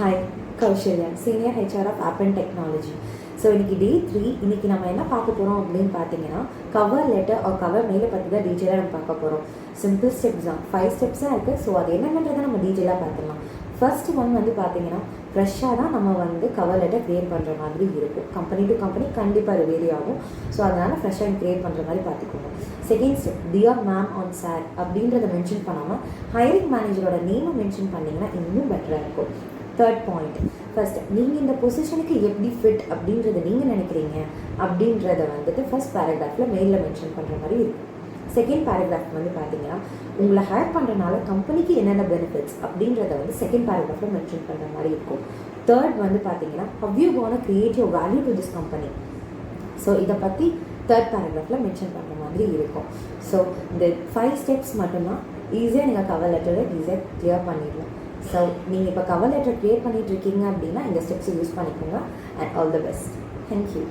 Hi, Kaushalya, senior HR of app and technology. So இன்றைக்கி day 3. இன்றைக்கி நம்ம என்ன பார்க்க போகிறோம் அப்படின்னு பார்த்தீங்கன்னா, கவர் லெட்டர் ஆர் கவர் மெயிலை பற்றி தான் டீட்டெயிலாக நம்ம பார்க்க போகிறோம். சிம்பிள் ஸ்டெப்ஸ் தான், 5 ஸ்டெப்ஸாக இருக்குது. ஸோ அது என்னன்றதை நம்ம டீட்டெயிலாக பார்த்துக்கலாம். ஃபர்ஸ்ட் ஒன் வந்து பார்த்தீங்கன்னா, ஃப்ரெஷ்ஷாக தான் நம்ம வந்து கவர் லெட்டர் க்ரியேட் பண்ணுற மாதிரி இருக்கும். கம்பெனி டு கம்பெனி கண்டிப்பாக அது வேரி ஆகும். ஸோ அதனால் ஃப்ரெஷ்ஷாக க்ரியேட் பண்ணுற மாதிரி பார்த்துக்கோங்க. Second step, dear ma'am on sir அப்படின்றத மென்ஷன் பண்ணாமல் ஹையரிங் மேனேஜரோட நேமை மென்ஷன் பண்ணிங்கன்னா இன்னும் பெட்டராக இருக்கும். தேர்ட் பாயிண்ட், ஃபர்ஸ்ட் நீங்கள் இந்த பொசிஷனுக்கு எப்படி ஃபிட் அப்படின்றத நீங்கள் நினைக்கிறீங்க அப்படின்றத வந்துட்டு ஃபர்ஸ்ட் பேராகிராஃபில் மெயிலில் மென்ஷன் பண்ணுற மாதிரி இருக்கும். செகண்ட் பேராகிராஃப் வந்து பார்த்தீங்கன்னா, உங்களை ஹையர் பண்ணுறனால கம்பெனிக்கு என்னென்ன பெனிஃபிட்ஸ் அப்படின்றத வந்து செகண்ட் பேராகிராஃபில் மென்ஷன் பண்ணுற மாதிரி இருக்கும். தேர்ட் வந்து பார்த்தீங்கன்னா, how you gonna create your value to this company. So இதை பற்றி தேர்ட் பேராகிராஃபில் மென்ஷன் பண்ணுற மாதிரி இருக்கும். ஸோ இந்த 5 ஸ்டெப்ஸ் மட்டும்தான் ஈஸியாக நீங்கள் கவர் லெட்டரை ஈஸியாக கிளியர் பண்ணிடலாம். ஸோ நீங்கள் இப்போ கவர் லெட்டர் க்ரியேட் பண்ணிகிட்டு இருக்கீங்க அப்படின்னா இந்த ஸ்டெப்ஸை யூஸ் பண்ணிக்கோங்க. And all the best. Thank you.